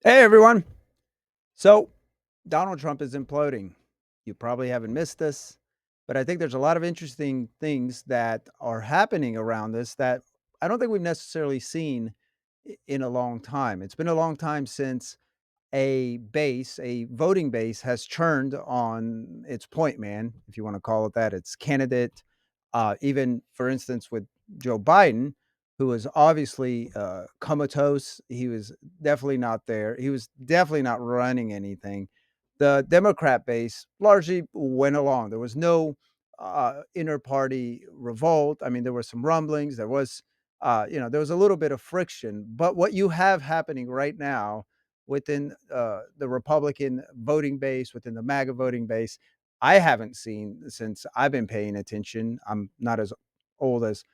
Hey everyone. So Donald Trump is imploding. You probably haven't missed this, but I think there's a lot of interesting things that are happening around this that I don't think we've necessarily seen in a long time. It's been a long time since a voting base has turned on its point man, if you want to call it that, its candidate. Even, for instance, with Joe Biden, who was obviously comatose, he was definitely not there. He was definitely not running anything. The Democrat base largely went along. There was no inner party revolt. I mean, there were some rumblings. There was a little bit of friction. But what you have happening right now within the Republican voting base, within the MAGA voting base, I haven't seen since I've been paying attention. I'm not as old as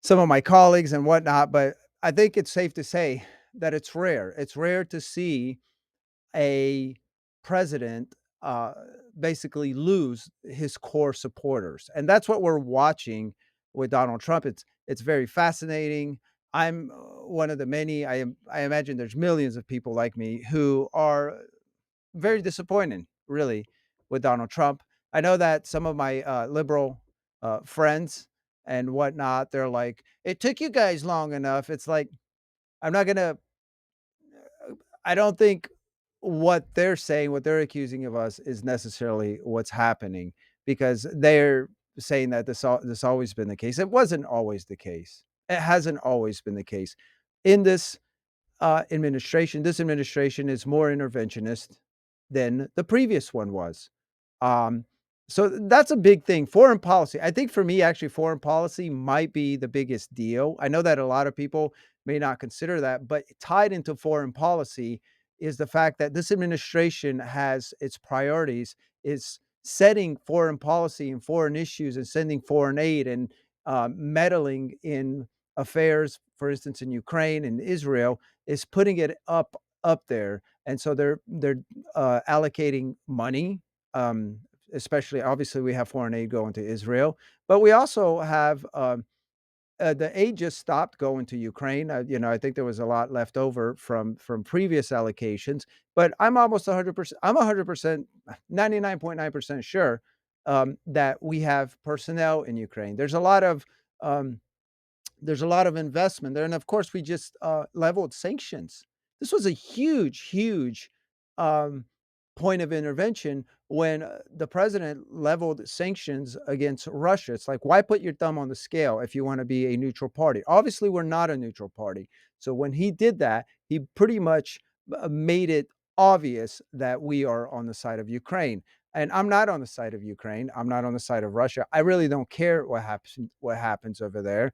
some of my colleagues and whatnot, but I think it's safe to say that it's rare. It's rare to see a president basically lose his core supporters, and that's what we're watching with Donald Trump. It's very fascinating. I'm one of the many. I imagine there's millions of people like me who are very disappointed, really, with Donald Trump. I know that some of my liberal friends and whatnot, they're like, "It took you guys long enough." It's like I'm not gonna I don't think what they're saying, what they're accusing of us is necessarily what's happening because they're saying that this always been the case. It wasn't always the case. It hasn't always been the case. In this administration, this administration is more interventionist than the previous one was. Um, so that's a big thing. Foreign policy. I think for me, actually, foreign policy might be the biggest deal. I know that a lot of people may not consider that, but tied into foreign policy is the fact that this administration has its priorities, is setting foreign policy and foreign issues and sending foreign aid and meddling in affairs, for instance, in Ukraine and Israel, is putting it up there. And so they're allocating money, um, especially obviously we have foreign aid going to Israel, but we also have the aid just stopped going to Ukraine. I think there was a lot left over from previous allocations, but I'm almost 100%. I'm 100%, 99.9% sure that we have personnel in Ukraine. Um, there's a lot of investment there, and of course, we just leveled sanctions. This was a huge, huge um, point of intervention when the president leveled sanctions against Russia. It's like, why put your thumb on the scale if you want to be a neutral party? Obviously, we're not a neutral party. So when he did that, he pretty much made it obvious that we are on the side of Ukraine. And I'm not on the side of Ukraine. I'm not on the side of Russia. I really don't care what happens over there.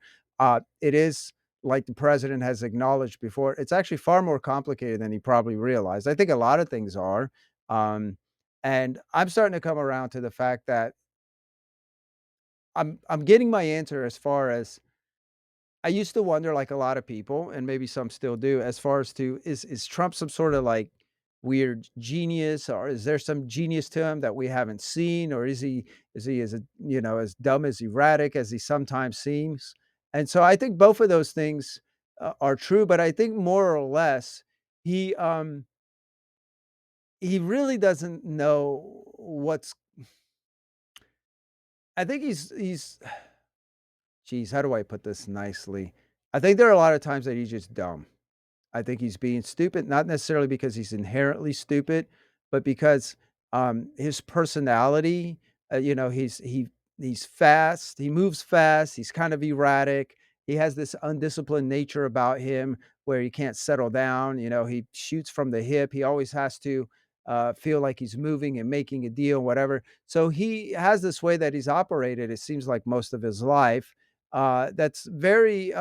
It is like the president has acknowledged before, it's actually far more complicated than he probably realized. I think a lot of things are. Um, and I'm starting to come around to the fact that I'm getting my answer as far as I used to wonder, like a lot of people, and maybe some still do, as far as to is Trump some sort of like weird genius, or is there some genius to him that we haven't seen, or is he as dumb as erratic as he sometimes seems? And so I think both of those things are true, but I think more or less he um he really doesn't know what's. I think he's geez, how do I put this nicely? I think there are a lot of times that he's just dumb. I think he's being stupid, not necessarily because he's inherently stupid, but because his personality, he's fast, he moves fast, he's kind of erratic. He has this undisciplined nature about him where he can't settle down. He shoots from the hip. He always has to feel like he's moving and making a deal, whatever. So he has this way that he's operated. It seems like most of his life. That's very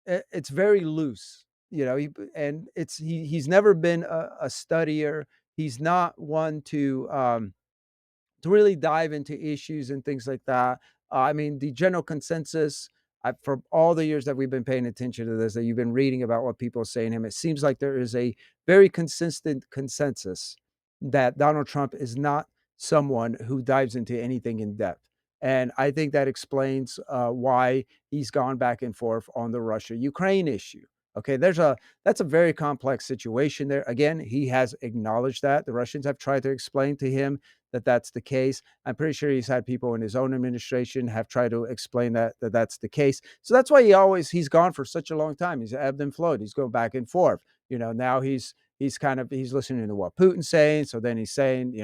it's very loose, and he's never been a studier. He's not one to really dive into issues and things like that. I mean, the general consensus for all the years that we've been paying attention to this, that you've been reading about what people are saying to him, it seems like there is a very consistent consensus that Donald Trump is not someone who dives into anything in depth. And I think that explains why he's gone back and forth on the Russia Ukraine issue. Okay, that's a very complex situation there. Again, he has acknowledged that. The Russians have tried to explain to him that that's the case. I'm pretty sure he's had people in his own administration have tried to explain that that's the case. So that's why he's gone for such a long time. He's ebbed and flowed. He's going back and forth. Now he's listening to what Putin's saying. So then he's saying,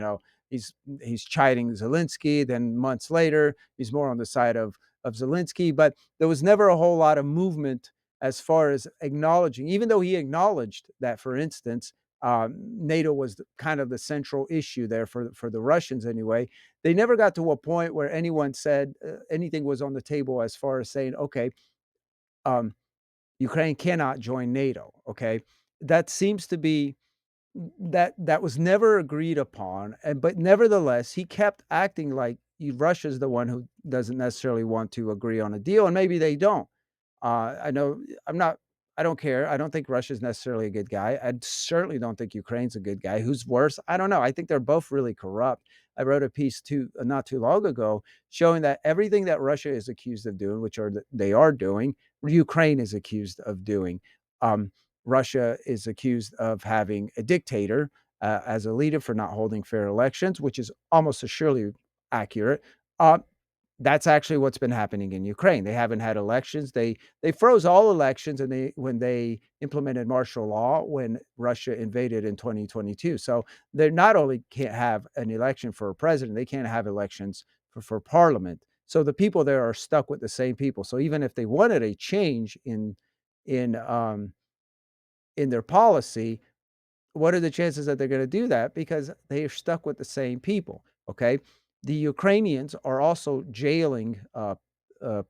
he's he's chiding Zelensky. Then months later, he's more on the side of Zelensky. But there was never a whole lot of movement as far as acknowledging, even though he acknowledged that, for instance, NATO was kind of the central issue there for the Russians anyway. They never got to a point where anyone said anything was on the table as far as saying, okay, um, Ukraine cannot join NATO. Okay, that seems to be that was never agreed upon, and but nevertheless, he kept acting like Russia's the one who doesn't necessarily want to agree on a deal, and maybe they don't. I know I'm not I don't care. I don't think Russia's necessarily a good guy. I certainly don't think Ukraine's a good guy. Who's worse? I don't know. I think they're both really corrupt. I wrote a piece not too long ago showing that everything that Russia is accused of doing, which they are doing, Ukraine is accused of doing. Um, Russia is accused of having a dictator as a leader for not holding fair elections, which is almost surely accurate. Uh, that's actually what's been happening in Ukraine. They haven't had elections. They froze all elections, and when they implemented martial law when Russia invaded in 2022. So they not only can't have an election for a president, they can't have elections for parliament. So the people there are stuck with the same people. So even if they wanted a change in in their policy, what are the chances that they're going to do that? Because they are stuck with the same people. Okay. The Ukrainians are also jailing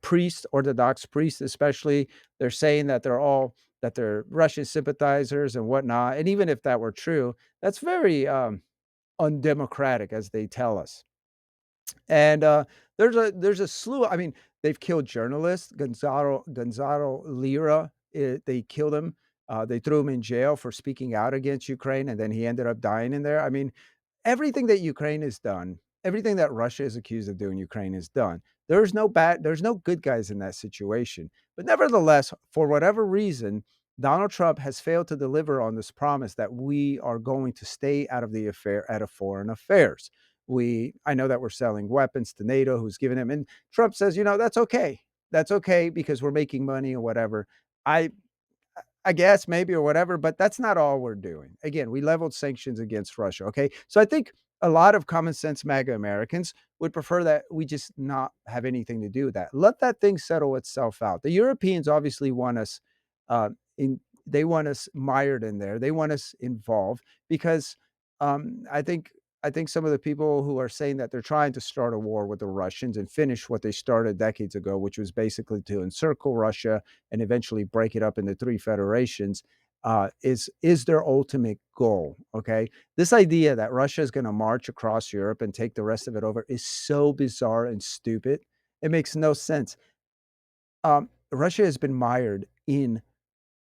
priests, Orthodox priests, especially. They're saying that they're Russian sympathizers and whatnot. And even if that were true, that's very undemocratic, as they tell us. And there's a slew. I mean, they've killed journalists. Gonzalo Lira. They killed him. They threw him in jail for speaking out against Ukraine, and then he ended up dying in there. I mean, everything that Ukraine has done, everything that Russia is accused of doing, Ukraine has done. There's no good guys in that situation. But nevertheless, for whatever reason, Donald Trump has failed to deliver on this promise that we are going to stay out of the affair out of foreign affairs. I know that we're selling weapons to NATO, who's giving him, and Trump says, that's okay. That's okay because we're making money or whatever. I I guess maybe or whatever, but that's not all we're doing. Again, we leveled sanctions against Russia. Okay. So I think a lot of common sense MAGA Americans would prefer that we just not have anything to do with that. Let that thing settle itself out. The Europeans obviously want us uh, in, they want us mired in there. They want us involved because um, I think I think some of the people who are saying that they're trying to start a war with the Russians and finish what they started decades ago, which was basically to encircle Russia and eventually break it up into three federations, is their ultimate goal. Okay, this idea that Russia is going to march across Europe and take the rest of it over is so bizarre and stupid. It makes no sense. Russia has been mired in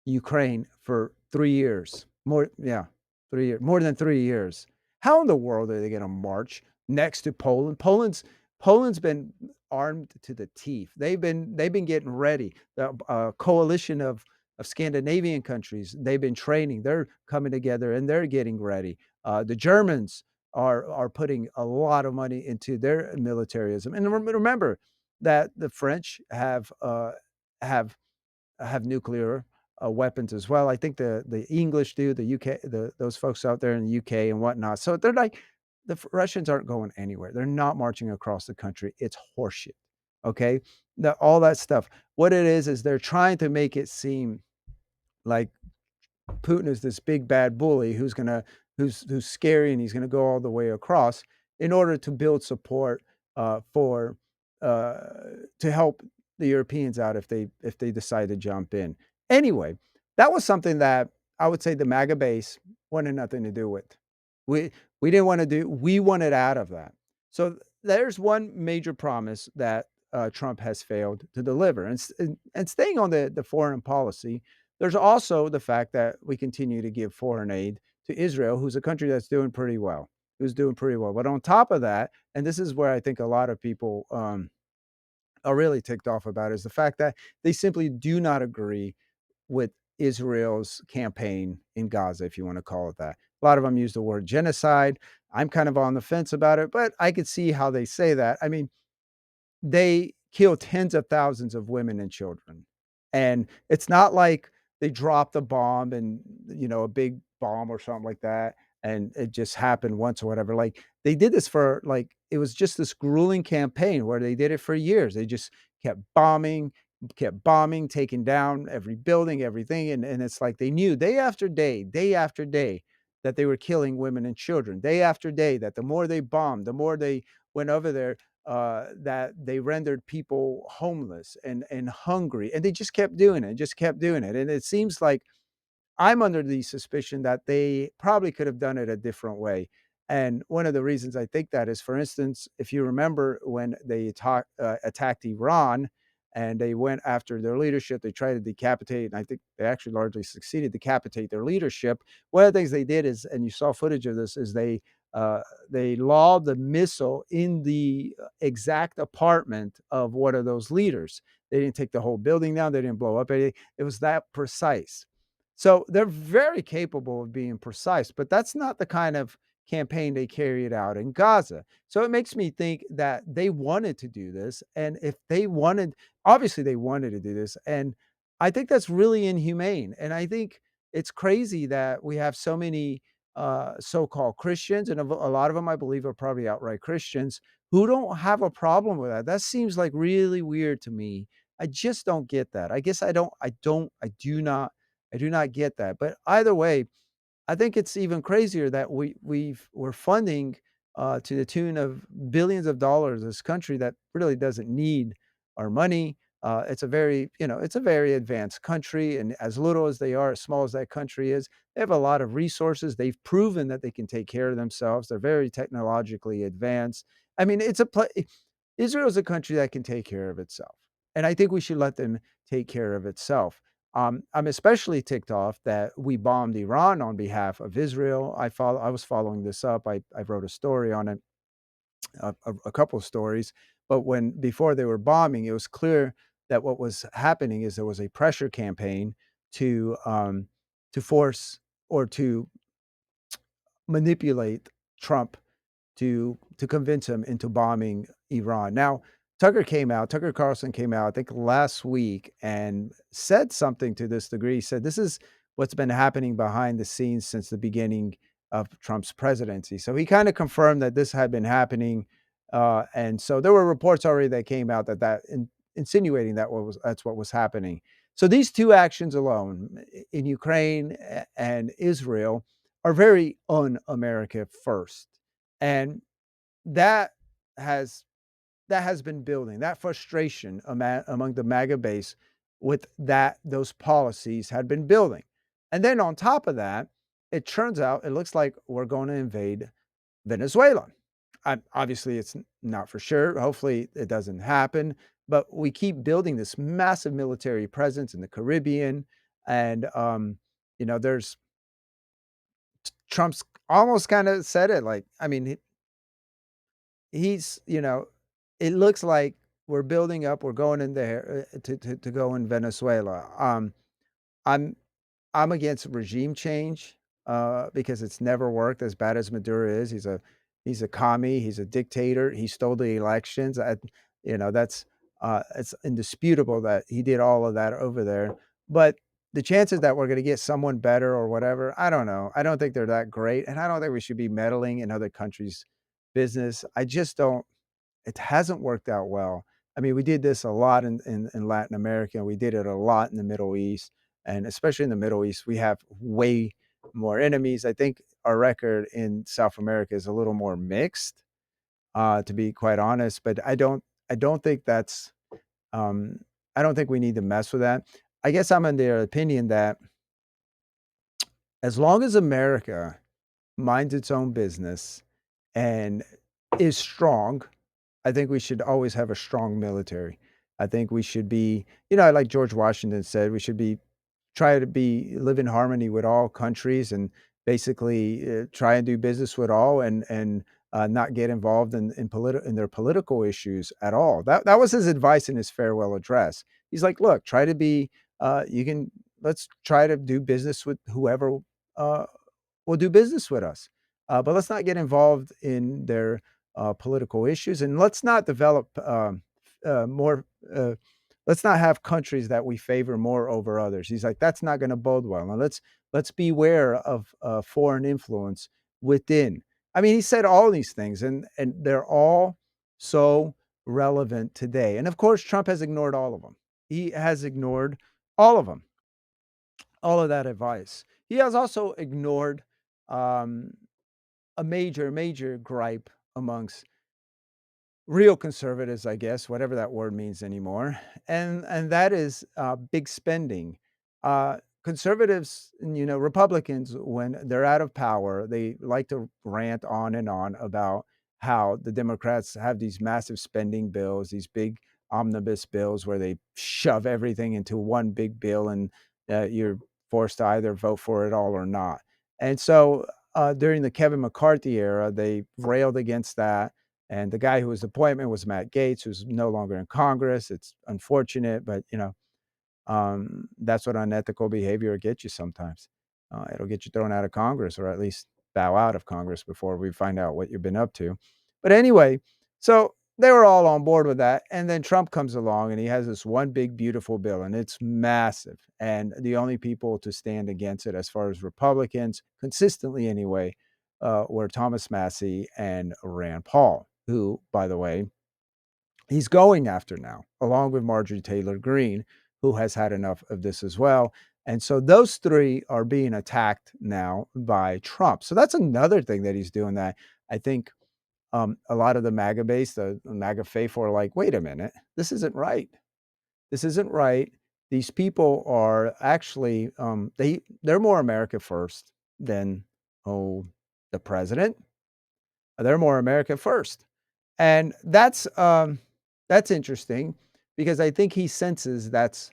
Ukraine for 3 years. More yeah, 3 years, more than 3 years. How in the world are they gonna march next to Poland? Poland's been armed to the teeth. They've been getting ready. The coalition of Scandinavian countries, they've been training. They're coming together and they're getting ready. The Germans are putting a lot of money into their militarism. And remember that the French have have nuclear weapons as well. I think the English do, the UK, those folks out there in the UK and whatnot. So they're like Russians aren't going anywhere. They're not marching across the country. It's horseshit. Okay, all that stuff. What it is they're trying to make it seem like Putin is this big bad bully who's scary and he's gonna go all the way across in order to build support for uh, to help the Europeans out if they decide to jump in. Anyway, that was something that I would say the MAGA base wanted nothing to do with. We we didn't want to do. We wanted out of that. So there's one major promise that Trump has failed to deliver, and staying on the foreign policy. There's also the fact that we continue to give foreign aid to Israel, who's a country that's doing pretty well, who's doing pretty well. But on top of that, and this is where I think a lot of people are really ticked off about, is the fact that they simply do not agree with Israel's campaign in Gaza, if you want to call it that. A lot of them use the word genocide. I'm kind of on the fence about it, but I could see how they say that. I mean, they kill tens of thousands of women and children. And it's not like they dropped a bomb and, a big bomb or something like that, and it just happened once or whatever. Like, they did this for, like, it was just this grueling campaign where they did it for years. They just kept bombing, taking down every building, everything. And it's like they knew day after day, that they were killing women and children. Day after day, that the more they bombed, the more they went over there, that they rendered people homeless and hungry, and they just kept doing it, just kept doing it. And it seems like I'm under the suspicion that they probably could have done it a different way. And one of the reasons I think that is, for instance, if you remember when they attacked Iran and they went after their leadership, they tried to decapitate, and I think they actually largely succeeded, decapitate their leadership. One of the things they did is, and you saw footage of this, is uh, they lobbed the missile in the exact apartment of one of those leaders. They didn't take the whole building down. They didn't blow up anything. It was that precise. So they're very capable of being precise, but that's not the kind of campaign they carried out in Gaza. So it makes me think that they wanted to do this. And if they wanted, obviously they wanted to do this. And I think that's really inhumane. And I think it's crazy that we have so many so-called Christians, and a lot of them, I believe, are probably outright Christians who don't have a problem with that. That seems like really weird to me. I just don't get that. I guess I do not get that. But either way, I think it's even crazier that we're funding to the tune of billions of dollars this country that really doesn't need our money. It's a very advanced country, and as little as they are, as small as that country is, they have a lot of resources. They've proven that they can take care of themselves. They're very technologically advanced. I mean, Israel is a country that can take care of itself, and I think we should let them take care of itself. I'm especially ticked off that we bombed Iran on behalf of Israel. I was following this up. I wrote a story on it, a couple of stories. But when before they were bombing, it was clear that what was happening is there was a pressure campaign to force or to manipulate Trump to convince him into bombing Iran. Now, Tucker Carlson came out, I think last week, and said something to this degree. He said, "This is what's been happening behind the scenes since the beginning of Trump's presidency." So he kind of confirmed that this had been happening, and so there were reports already that came out insinuating that that's what was happening. So these two actions alone in Ukraine and Israel are very un-America first. And that has that has been building. That frustration among the MAGA base with those policies had been building. And then on top of that, it turns out it looks like we're going to invade Venezuela. Obviously, it's not for sure. Hopefully, it doesn't happen. But we keep building this massive military presence in the Caribbean, and there's Trump's almost kind of said it. Like, I mean, he's it looks like we're building up, we're going in there to go in Venezuela. I'm I'm against regime change, because it's never worked as bad as Maduro is. He's a commie, he's a dictator, he stole the elections. That's it's indisputable that he did all of that over there. But the chances that we're going to get someone better or whatever, I don't know. I don't think they're that great, and I don't think we should be meddling in other countries' business. I just don't. It hasn't worked out well. I mean, we did this a lot in Latin America. We did it a lot in the Middle East, and especially in the Middle East, we have way more enemies. I think our record in South America is a little more mixed, to be quite honest. But I don't think that's um, I don't think we need to mess with that. I guess I'm in the opinion that as long as America minds its own business and is strong, I think we should always have a strong military. I think we should be, like George Washington said, we should be try to be live in harmony with all countries and basically try and do business with all and not get involved in their political issues at all. That was his advice in his farewell address. He's like, look, try to be you can let's try to do business with whoever uh, will do business with us. But let's not get involved in their political issues, and let's not develop more. Let's not have countries that we favor more over others. He's like, that's not going to bode well. And let's beware of foreign influence within. I mean, he said all these things, and they're all so relevant today. And of course, Trump has ignored all of them. He has ignored all of them, all of that advice. He has also ignored um, a major gripe amongst real conservatives, I guess, whatever that word means anymore, and that is big spending. Conservatives, and, Republicans, when they're out of power, they like to rant on and on about how the Democrats have these massive spending bills, these big omnibus bills where they shove everything into one big bill, and you're forced to either vote for it all or not. And so during the Kevin McCarthy era, they railed against that, and the guy who was the appointment was Matt Gaetz, who's no longer in Congress. It's unfortunate, but that's what unethical behavior will get you sometimes. It'll get you thrown out of Congress, or at least bow out of Congress before we find out what you've been up to. But anyway, so they were all on board with that. And then Trump comes along and he has this one big, beautiful bill, and it's massive. And the only people to stand against it, as far as Republicans, consistently anyway, were Thomas Massey and Rand Paul, who, by the way, he's going after now, along with Marjorie Taylor Greene, who has had enough of this as well. And so those three are being attacked now by Trump. So that's another thing that he's doing, that I think a lot of the MAGA base, the MAGA faithful, are like, wait a minute, this isn't right. This isn't right. These people are actually they're more America first than the president. They're more America first. And that's interesting, because I think he senses that's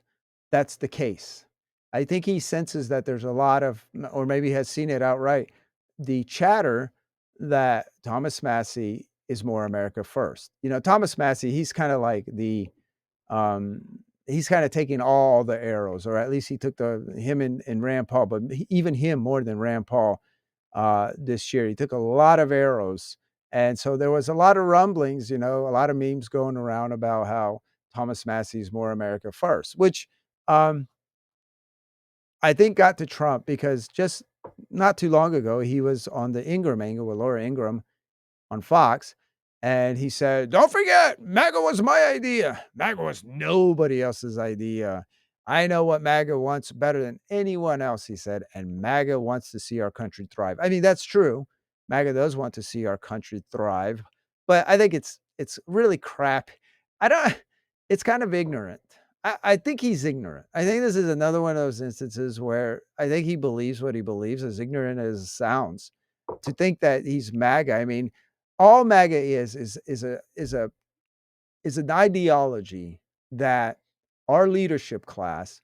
the case. I think he senses that there's a lot of, or maybe has seen it outright, the chatter that Thomas Massey is more America first. Thomas Massey, he's kind of like um, he's kind of taking all the arrows, or at least he took him and Rand Paul, but even him more than Rand Paul this year. He took a lot of arrows. And so there was a lot of rumblings, a lot of memes going around about how Thomas Massey's more America first, which um, I think got to Trump, because just not too long ago, he was on the Ingram angle with Laura Ingram on Fox. And he said, "Don't forget, MAGA was my idea. MAGA was nobody else's idea. I know what MAGA wants better than anyone else," he said. And MAGA wants to see our country thrive. I mean, that's true. MAGA does want to see our country thrive, but I think it's really crap. I don't, it's kind of ignorant. I think he's ignorant. I think this is another one of those instances where I think he believes what he believes, as ignorant as it sounds. To think that he's MAGA, I mean, all MAGA is an ideology that our leadership class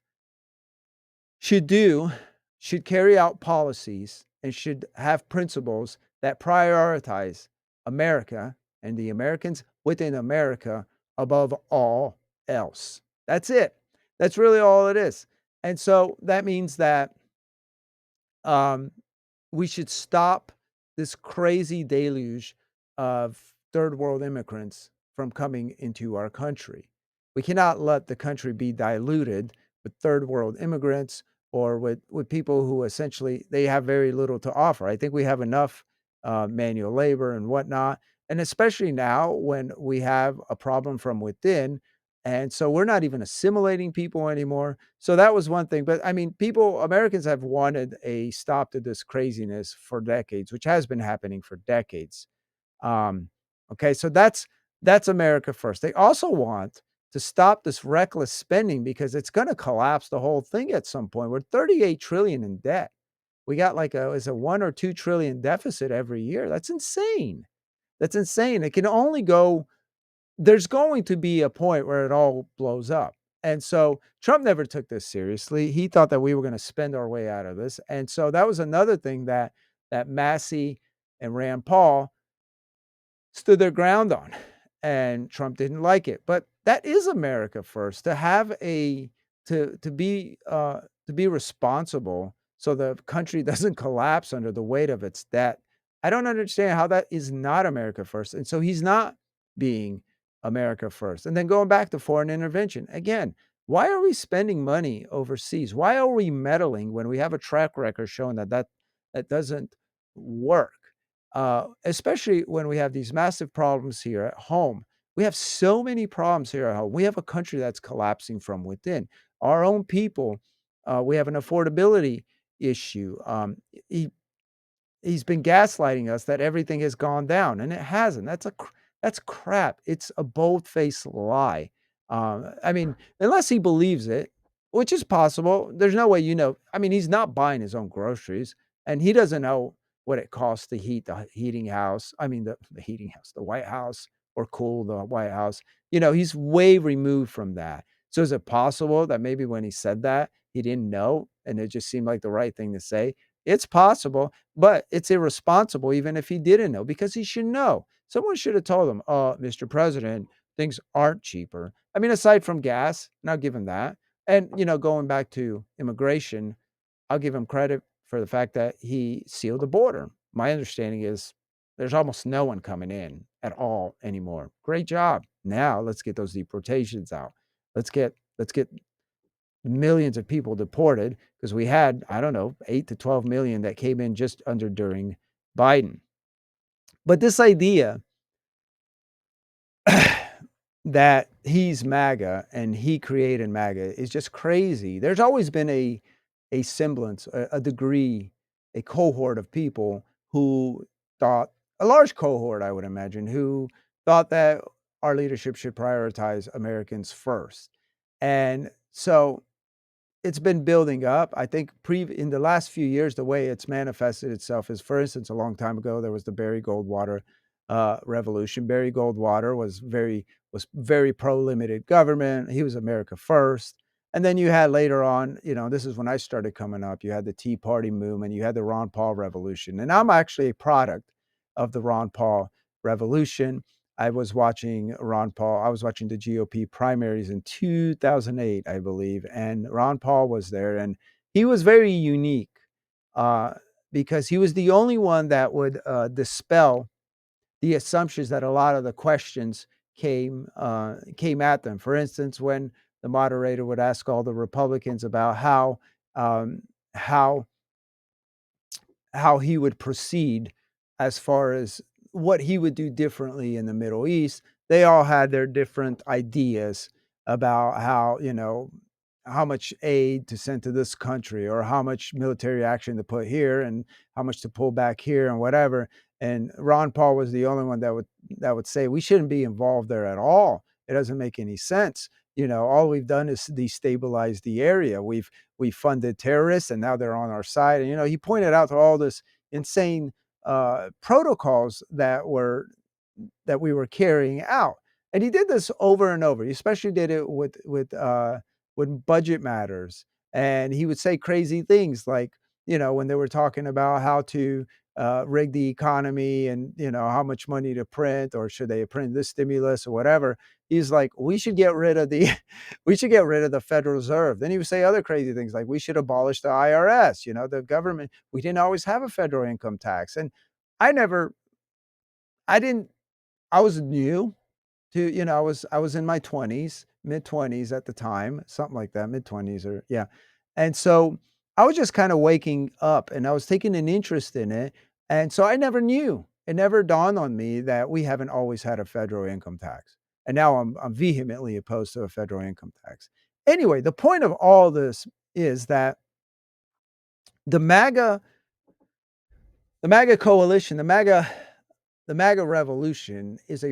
should do, should carry out policies, and should have principles that prioritize America and the Americans within America above all else. That's it. That's really all it is. And so that means that um, we should stop this crazy deluge of third world immigrants from coming into our country. We cannot let the country be diluted with third world immigrants, or with people who essentially they have very little to offer. I think we have enough manual labor and whatnot, and especially now when we have a problem from within. And so we're not even assimilating people anymore. So that was one thing. But I mean, Americans have wanted a stop to this craziness for decades, which has been happening for decades. Um, okay, so that's America first. They also want to stop this reckless spending, because it's going to collapse the whole thing at some point. We're 38 trillion in debt. We got like is a 1 or 2 trillion deficit every year. That's insane. That's insane. It can only go There's going to be a point where it all blows up. And so Trump never took this seriously. He thought that we were going to spend our way out of this. And so that was another thing that Massey and Rand Paul stood their ground on. And Trump didn't like it. But that is America first, to have a to be to be responsible so the country doesn't collapse under the weight of its debt. I don't understand how that is not America first. And so he's not being America first. And then going back to foreign intervention, again, why are we spending money overseas? Why are we meddling when we have a track record showing that doesn't work? Especially when we have these massive problems here at home. We have so many problems here at home. We have a country that's collapsing from within. Our own people, we have an affordability issue. He He's been gaslighting us that everything has gone down, and it hasn't. That's crap. It's a bold-faced lie. I mean, unless he believes it, which is possible, there's no way you know. I mean, he's not buying his own groceries, and he doesn't know what it costs to heat the heating house. I mean, the heating house, the White House, or cool the White House. He's way removed from that. So is it possible that maybe when he said that, he didn't know, and it just seemed like the right thing to say? It's possible, but it's irresponsible even if he didn't know because he should know. Someone should have told him, Mr. President, things aren't cheaper. I mean, aside from gas, and I'll give him that. And, going back to immigration, I'll give him credit for the fact that he sealed the border. My understanding is there's almost no one coming in at all anymore. Great job. Now let's get those deportations out. Let's get millions of people deported because we had, I don't know, 8 to 12 million that came in just under during Biden. But this idea that he's MAGA and he created MAGA is just crazy. There's always been a semblance, a degree, a cohort of people who thought, a large cohort, I would imagine, who thought that our leadership should prioritize Americans first. And so it's been building up. I think in the last few years, the way it's manifested itself is, for instance, a long time ago, there was the Barry Goldwater revolution. Barry Goldwater was very pro limited government. He was America first. And then you had later on, this is when I started coming up. You had the Tea Party movement. You had the Ron Paul revolution, and I'm actually a product of the Ron Paul revolution. I was watching the GOP primaries in 2008, I believe, and Ron Paul was there, and he was very unique, uh, because he was the only one that would, dispel the assumptions that a lot of the questions came at them. For instance, when the moderator would ask all the Republicans about um, how how he would proceed as far as what he would do differently in the Middle East. They all had their different ideas about how much aid to send to this country or how much military action to put here and how much to pull back here and whatever. And Ron Paul was the only one that would say we shouldn't be involved there at all. It doesn't make any sense. All we've done is destabilize the area. We funded terrorists and now they're on our side. And he pointed out to all this insane protocols that we were carrying out. And he did this over and over. He especially did it with budget matters. And he would say crazy things like, when they were talking about how to rig the economy and how much money to print or should they print this stimulus or whatever. He's like, we should get rid of the we should get rid of the Federal Reserve. Then he would say other crazy things like we should abolish the IRS. The government, we didn't always have a federal income tax. And I never I didn't I was new to, I was in my 20s, mid-20s at the time, something like that, mid-20s or yeah. And so I was just kind of waking up and I was taking an interest in it. And so I never knew. It never dawned on me that we haven't always had a federal income tax. And now I'm vehemently opposed to a federal income tax. Anyway, the point of all this is that the MAGA the MAGA coalition, the MAGA revolution is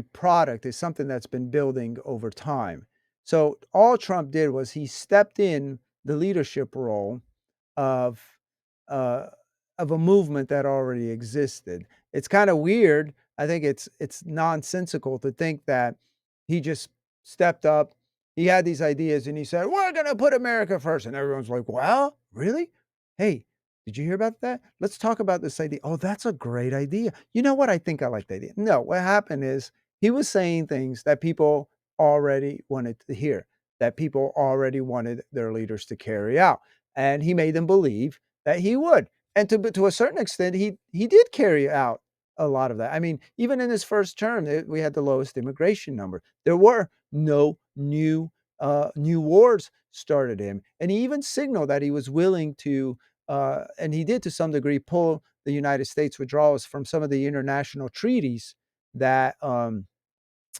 something that's been building over time. So all Trump did was he stepped in the leadership role of uh, of a movement that already existed. It's kind of weird. I think it's nonsensical to think that he just stepped up. He had these ideas and he said, "We're going to put America first," and everyone's like, "Well, really? Hey, did you hear about that? Let's talk about this idea." Oh, that's a great idea. You know what? I think I like the idea. No, what happened is he was saying things that people already wanted to hear, that people already wanted their leaders to carry out. and he made them believe that he would. And to a certain extent, he did carry out a lot of that. I mean, even in his first term, we had the lowest immigration number. There were no new wars started him, and he even signaled that he was willing to, and he did to some degree, pull the United States withdrawals from some of the international treaties that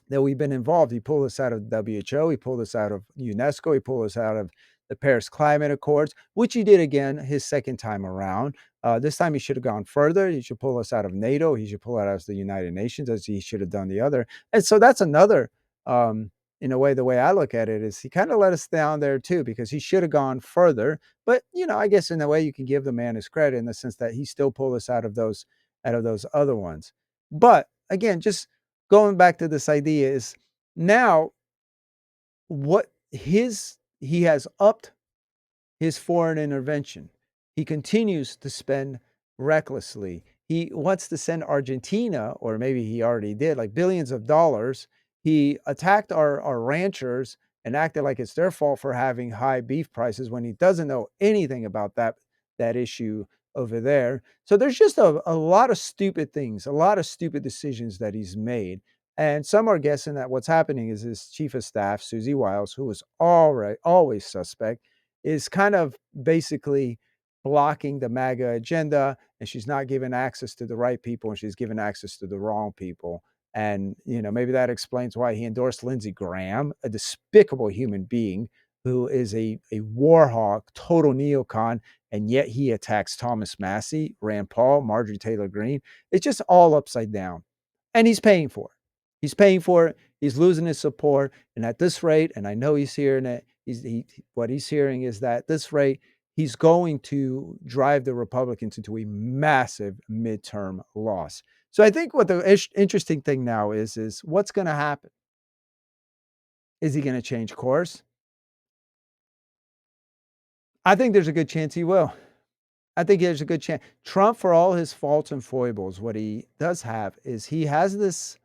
that we've been involved. He pulled us out of WHO, he pulled us out of UNESCO, he pulled us out of the Paris Climate Accords, which he did again his second time around. This time he should have gone further. He should pull us out of NATO. He should pull out of the United Nations as he should have done the other. And so that's another, in a way, the way I look at it is he kind of let us down there too, because he should have gone further. But I guess in a way you can give the man his credit in the sense that he still pulled us out of those other ones. But again, just going back to this idea is now what his he has upped his foreign intervention. He continues to spend recklessly. He wants to send Argentina, or maybe he already did, like billions of dollars. He attacked our ranchers and acted like it's their fault for having high beef prices when he doesn't know anything about that issue over there. So there's just a lot of stupid things, a lot of stupid decisions that he's made. And some are guessing that what's happening is his chief of staff, Susie Wiles, who was always suspect, is kind of basically blocking the MAGA agenda, and she's not giving access to the right people, and she's giving access to the wrong people. And maybe that explains why he endorsed Lindsey Graham, a despicable human being who is a war hawk, total neocon, and yet he attacks Thomas Massey, Rand Paul, Marjorie Taylor Greene. It's just all upside down, and he's paying for it. He's paying for it. He's losing his support, and at this rate, and I know he's hearing it, what he's hearing is that at this rate, he's going to drive the Republicans into a massive midterm loss. So I think what the interesting thing now is what's going to happen? Is he going to change course? I think there's a good chance he will. I think there's a good chance. Trump, for all his faults and foibles, what he does have is he has this.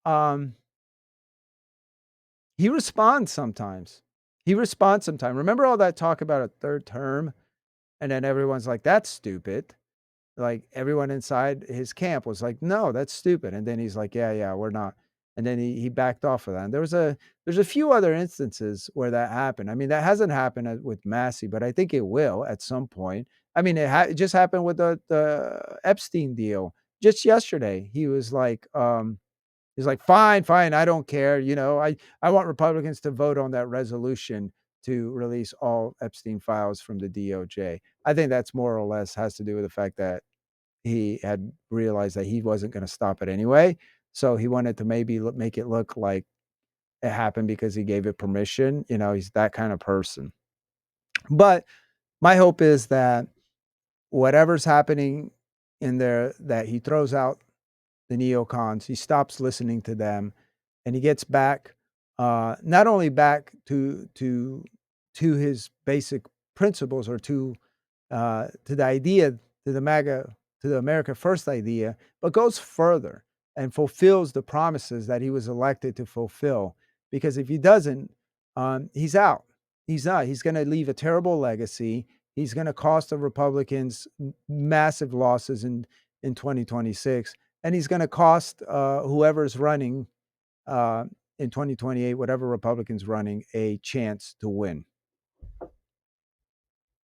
Um, he responds sometimes. He responds sometimes. Remember all that talk about a third term, and then everyone's like, "That's stupid." Like, everyone inside his camp was like, "No, that's stupid." And then he's like, "Yeah, yeah, we're not." And then he backed off of that. And there's a few other instances where that happened. I mean, that hasn't happened with Massey, but I think it will at some point. I mean, it just happened with the Epstein deal. Just yesterday, he's like, "Fine, fine, I don't care. I want Republicans to vote on that resolution to release all Epstein files from the DOJ." I think that's more or less has to do with the fact that he had realized that he wasn't gonna stop it anyway, so he wanted to maybe make it look like it happened because he gave it permission. He's that kind of person. But my hope is that whatever's happening in there, that he throws out the neocons, he stops listening to them, and he gets back, not only back to his basic principles, or to the idea, to the MAGA, to the America First idea, but goes further and fulfills the promises that he was elected to fulfill. Because if he doesn't, he's out. He's not. He's going to leave a terrible legacy. He's going to cost the Republicans massive losses in 2026, and he's going to cost whoever's running uh, in 2028, whatever Republicans running, a chance to win.